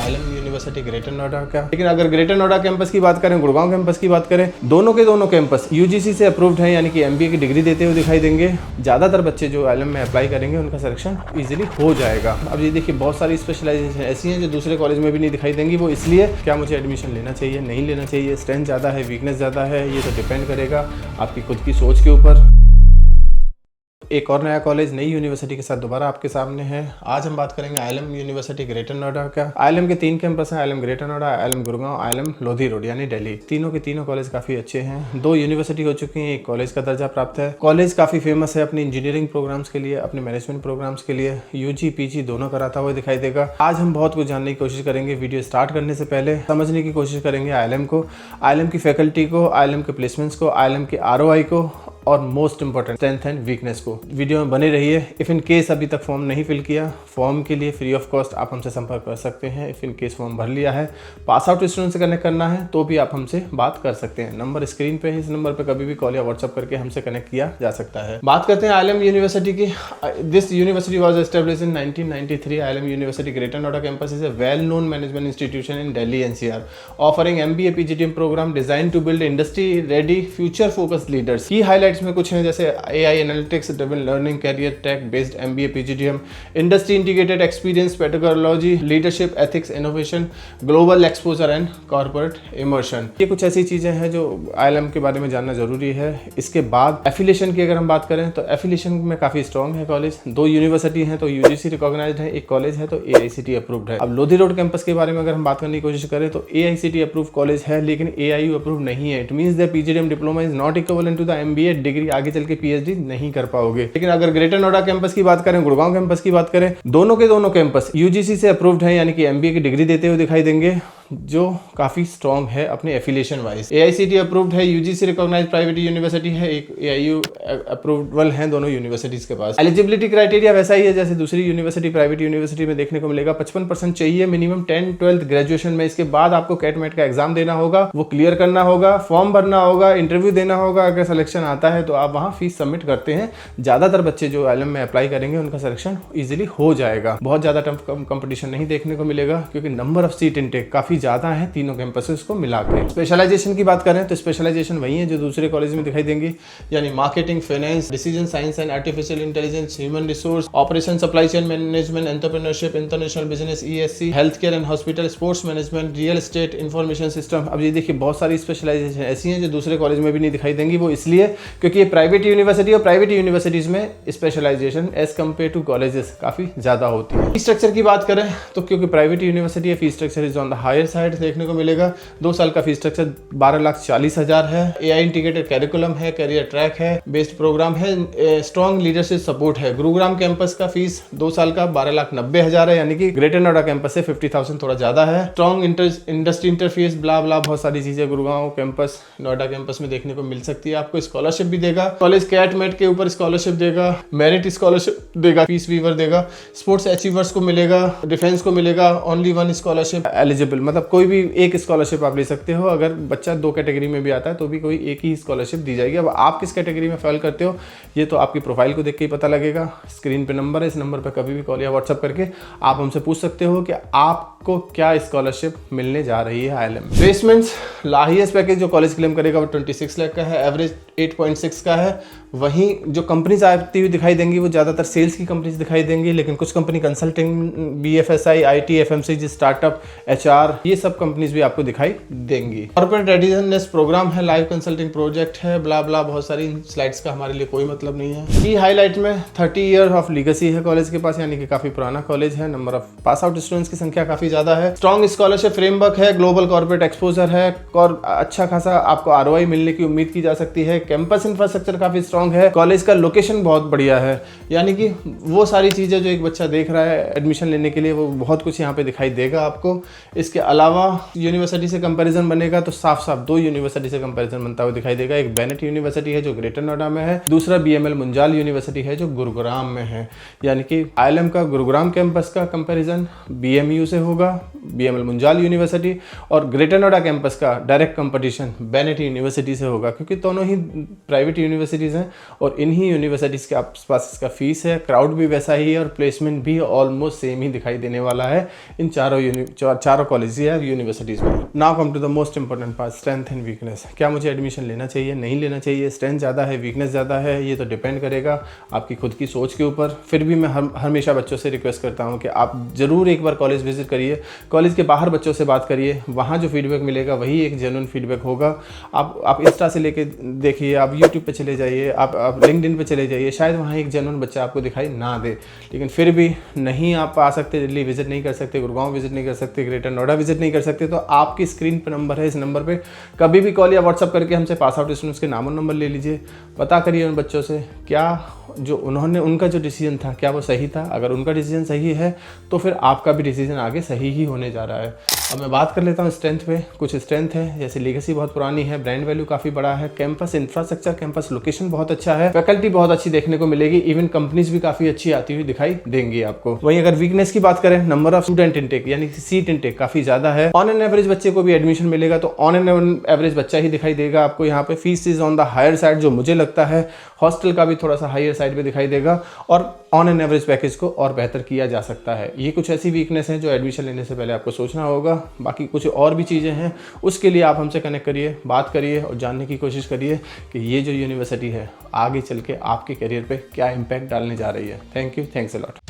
आलम university greater Noida का। लेकिन अगर ग्रेटर नोएडा कैंपस की बात करें, गुड़गांव कैंपस की बात करें, दोनों के दोनों कैंपस यूजीसी से अप्रूव्ड है, यानी कि एमबीए की डिग्री देते हुए दिखाई देंगे। ज़्यादातर बच्चे जो आलम में अप्लाई करेंगे उनका सिलेक्शन इजीली हो जाएगा। अब ये देखिए बहुत सारी स्पेशलाइजेशन ऐसी हैं जो दूसरे कॉलेज में भी नहीं दिखाई देंगी। वो इसलिए क्या मुझे एडमिशन लेना चाहिए, नहीं लेना चाहिए, स्ट्रेंथ ज़्यादा है, वीकनेस ज़्यादा है, ये तो डिपेंड करेगा आपकी खुद की सोच के ऊपर। एक और नया कॉलेज नई यूनिवर्सिटी के साथ दोबारा आपके सामने है। आज हम बात करेंगे आलम यूनिवर्सिटी ग्रेटर नोएडा का। आलम के 3 कैंपस हैं, आलम ग्रेटर नोएडा, आलम गुड़गांव, आलम लोधी रोड यानी दिल्ली। तीनों के तीनों कॉलेज काफ़ी अच्छे हैं। 2 यूनिवर्सिटी हो चुकी हैं, एक कॉलेज का दर्जा प्राप्त है। कॉलेज काफ़ी फेमस है अपनी इंजीनियरिंग प्रोग्राम्स के लिए, अपने मैनेजमेंट प्रोग्राम्स के लिए। यूजी पीजी दोनों कराता हुआ दिखाई देगा। आज हम बहुत कुछ जानने की कोशिश करेंगे। वीडियो स्टार्ट करने से पहले समझने की कोशिश करेंगे आलम को, आलम की फैकल्टी को, आलम के प्लेसमेंट्स को, आलम के ROI को और most important strength and weakness को। वीडियो में बने रहिए। इफ़ इन केस अभी तक फॉर्म नहीं फिल किया, फॉर्म के लिए फ्री ऑफ कॉस्ट आप हमसे संपर्क कर सकते हैं। इफ़ इन केस फॉर्म भर लिया है, पास आउट स्टूडेंट से कनेक्ट करना है तो भी आप हमसे बात कर सकते हैं। नंबर स्क्रीन पे है, इस नंबर पे कभी भी कॉल या व्हाट्सअप करके हमसे कनेक्ट किया जा सकता है। बात करते हैं आलम यूनिवर्सिटी की। This university was established in 1993। Alam university greater Noida campus is a well known management institution in Delhi NCR, offering MBA PGDM program designed to build industry ready future focused leaders। की highlights में कुछ हैं जैसे AI analytics driven learning, career track based MBA PGDM, industry integrated experience, pedagogy, leadership, ethics, innovation, global exposure and corporate immersion. ये कुछ ऐसी चीज़ें हैं जो आलम के बारे में जानना जरूरी है। इसके बाद एफिलिएशन की अगर हम बात करें तो एफिलिएशन में काफ़ी स्ट्रॉन्ग है कॉलेज। 2 यूनिवर्सिटी हैं तो UGC रिकॉग्नाइज्ड है, एक कॉलेज है तो AICTE अप्रूव्ड है। अब लोधी रोड कैंपस के बारे में अगर हम बात करने की कोशिश करें तो AICTE अप्रूव कॉलेज है लेकिन AIU अप्रूव नहीं है। It means the PGDM diploma is not equivalent to the MBA degree. आगे चल के PhD नहीं कर पाओगे। लेकिन अगर ग्रेटर नोएडा कैंपस की बात करें, गुड़गांव कैंपस की बात करें, दोनों के दोनों कैंपस UGC से अप्रूव्ड है, यानी कि MBA की डिग्री देते हुए दिखाई देंगे, जो काफी स्ट्रॉन्ग है अपने एफिलिएशन वाइज। AICTE अप्रूव्ड है, UGC रिकॉग्नाइज्ड प्राइवेट यूनिवर्सिटी है, एक AIU अप्रूवल है दोनों यूनिवर्सिटीज के पास। एलिजिबिलिटी क्राइटेरिया वैसा ही है जैसे दूसरी यूनिवर्सिटी, प्राइवेट यूनिवर्सिटी में देखने को मिलेगा। 55% चाहिए मिनिमम 10th 12th ग्रेजुएशन में। इसके बाद आपको कैट मैट का एग्जाम देना होगा, वो क्लियर करना होगा, फॉर्म भरना होगा, इंटरव्यू देना होगा। अगर सिलेक्शन आता है तो आप वहाँ फीस सबमिट करते हैं। ज्यादातर बच्चे जो आलम में अप्लाई करेंगे उनका सिलेक्शन इजीली हो जाएगा। बहुत ज्यादा टफ कंपटीशन नहीं देखने को मिलेगा क्योंकि नंबर ऑफ सीट इनटेक काफी ज्यादा है तीनों कैंपसेस को मिला के। स्पेशलाइजेशन की बात करें तो स्पेशलाइजेशन वही है जो दूसरे कॉलेज में दिखाई देंगी, यानी marketing, finance, decision science and artificial intelligence, human resource, operation, supply chain management, entrepreneurship, international business, ESC, health care and hospital, sports management, real estate, information system. अब ये देखिए बहुत सारी स्पेशलाइजेशन ऐसी हैं जो दूसरे कॉलेज में भी नहीं दिखाई देंगी। वो इसलिए क्योंकि ये प्राइवेट यूनिवर्सिटी और प्राइवेट यूनिवर्सिटीज में specialization as compare to colleges काफी ज्यादा होती है। फी स्ट्रक्चर की बात करें तो क्योंकि प्राइवेट यूनिवर्सिटी है, fee structure is on the higher side देखने को मिलेगा। 2 साल का फी स्ट्रक्चर 12,40,000 है। AI इंटीग्रेटेड कैरिकुलम है, कैरियर ट्रैक है, बेस्ड प्रोग्राम है, स्ट्रॉन्ग लीडरशिप सपोर्ट है। गुरुग्राम कैंपस का फीस 2 साल का 12,90,000 है, यानी कि ग्रेटर नोएडा कैंपस से 50,000 थोड़ा ज्यादा है। स्ट्रॉन्ग इंडस्ट्री इंटरफेस, ब्ला ब्ला, बहुत सारी चीजें गुरुग्राम कैंपस, नोएडा कैंपस में देखने को मिल सकती है। आपको स्कॉलरशिप भी देगा कॉलेज, कैट मेट के ऊपर स्कॉलरशिप देगा, मेरिट स्कॉलरशिप देगा, फीस वीवर देगा, स्पोर्ट्स अचीवर्स को मिलेगा, डिफेंस को मिलेगा। ओनली 1 स्कॉलरशिप एलिजिबल, मतलब कोई भी एक स्कॉलरशिप आप ले सकते हो। अगर बच्चा 2 कैटेगरी में भी आता है तो भी कोई एक ही स्कॉलरशिप दी जाएगी। अब आप किस कैटेगरी में फॉल करते हो ये तो आपकी प्रोफाइल को देख के ही पता लगेगा। स्क्रीन पे नंबर है, इस नंबर पे कभी भी कॉल या व्हाट्सअप करके आप हमसे पूछ सकते हो कि आपको क्या स्कॉलरशिप मिलने जा रही है आलम। प्लेसमेंट्स, हाईएस्ट पैकेज जो कॉलेज क्लेम करेगा वो 26 लाख का है, एवरेज 8.6 का है। वहीं जो कंपनीज आती हुई दिखाई देंगी वो ज़्यादातर सेल्स की कंपनीज दिखाई देंगी, लेकिन कुछ company consulting, BFSI, IT, FMCG, startup, HR, ये सब कंपनीज भी आपको दिखाई देंगी। कॉर्पोरेट रेडीनेस प्रोग्राम है, लाइव कंसल्टिंग प्रोजेक्ट है, ब्ला ब्ला, बहुत सारी स्लाइड्स का हमारे लिए कोई मतलब नहीं है। की हाईलाइट में 30 ईयर ऑफ लीगेसी है कॉलेज के पास, यानी कि काफी पुराना कॉलेज है। Number of pass out students की संख्या काफी ज्यादा है। स्ट्रॉन्ग स्कॉलरशिप फ्रेमवर्क है, ग्लोबल कॉर्पोरेट एक्सपोजर है और अच्छा खासा आपको ROI मिलने की उम्मीद की जा सकती है। कैंपस इंफ्रास्ट्रक्चर काफी स्ट्रॉन्ग है, कॉलेज का लोकेशन बहुत बढ़िया है, यानी कि वो सारी चीजें जो एक बच्चा देख रहा है एडमिशन लेने के लिए वो बहुत कुछ यहाँ पे दिखाई देगा आपको। इसके अलावा यूनिवर्सिटी से कंपैरिजन बनेगा तो साफ साफ 2 यूनिवर्सिटी से कंपैरिजन बनता हुआ दिखाई देगा। एक बेनेट यूनिवर्सिटी है जो ग्रेटर नोएडा में है, दूसरा BML मुंजाल यूनिवर्सिटी है जो गुरुग्राम में है, यानी कि आलम का गुरुग्राम कैंपस का कंपैरिजन BMU से होगा, BML मुंजाल यूनिवर्सिटी, और ग्रेटर नोएडा कैंपस का डायरेक्ट कंपटीशन बेनेट यूनिवर्सिटी से होगा, क्योंकि दोनों ही प्राइवेट यूनिवर्सिटीज़ हैं और इन्हीं यूनिवर्सिटीज़ के आसपास इसका फीस है, क्राउड भी वैसा ही है और प्लेसमेंट भी ऑलमोस्ट सेम ही दिखाई देने वाला है इन चारों कॉलेज या यूनिवर्सिटीज़ में। Now come to the most important part, strength and weakness. क्या मुझे एडमिशन लेना चाहिए, नहीं लेना चाहिए, स्ट्रेंथ ज़्यादा है, वीकनेस ज़्यादा है, ये तो डिपेंड करेगा आपकी खुद की सोच के ऊपर। फिर भी मैं हमेशा बच्चों से रिक्वेस्ट करता हूँ कि आप ज़रूर एक बार कॉलेज विजिट करिए, कॉलेज के बाहर बच्चों से बात करिए, वहाँ जो फीडबैक मिलेगा वही एक जेन्युइन फीडबैक होगा। आप इंस्टा से लेके देखिए, आप यूट्यूब पे चले जाइए, आप लिंक्डइन पे चले जाइए, शायद वहाँ एक जेन्युइन बच्चा आपको दिखाई ना दे, लेकिन फिर भी नहीं आप आ सकते, दिल्ली विजिट नहीं कर सकते, गुड़गांव विजिट नहीं कर सकते, ग्रेटर नोएडा विजिट नहीं कर सकते, तो आपकी स्क्रीन पर नंबर है, इस नंबर पे कभी भी कॉल या व्हाट्सअप करके हमसे पास आउट स्टूडेंट्स के नाम और नंबर ले लीजिए। पता करिए उन बच्चों से क्या जो उनका जो डिसीजन था क्या वो सही था। अगर उनका डिसीजन सही है तो फिर आपका भी डिसीजन आगे सही ही होने जा रहा है। अब मैं बात कर लेता हूँ स्ट्रेंथ पे। कुछ स्ट्रेंथ है, जैसे लीगेसी बहुत पुरानी है, ब्रांड वैल्यू काफ़ी बड़ा है, कैंपस इंफ्रास्ट्रक्चर, कैंपस लोकेशन बहुत अच्छा है, फैकल्टी बहुत अच्छी देखने को मिलेगी, इवन कंपनीज भी काफ़ी अच्छी आती हुई दिखाई देंगी आपको। वहीं अगर वीकनेस की बात करें, नंबर ऑफ स्टूडेंट इंटेक यानी सीट इंटेक काफ़ी ज़्यादा है। ऑन एन एवरेज बच्चे को भी एडमिशन मिलेगा तो ऑन एन एवरेज बच्चा ही दिखाई देगा आपको यहाँ पे। Fees is on the higher side, जो मुझे लगता है हॉस्टल का भी थोड़ा सा हायर साइड पे दिखाई देगा, और ऑन एन एवरेज पैकेज को और बेहतर किया जा सकता है। ये कुछ ऐसी वीकनेस है जो एडमिशन लेने से पहले आपको सोचना होगा। बाकी कुछ और भी चीज़ें हैं, उसके लिए आप हमसे कनेक्ट करिए, बात करिए और जानने की कोशिश करिए कि ये जो यूनिवर्सिटी है आगे चल के आपके करियर पे क्या इम्पैक्ट डालने जा रही है। Thank you, thanks a lot.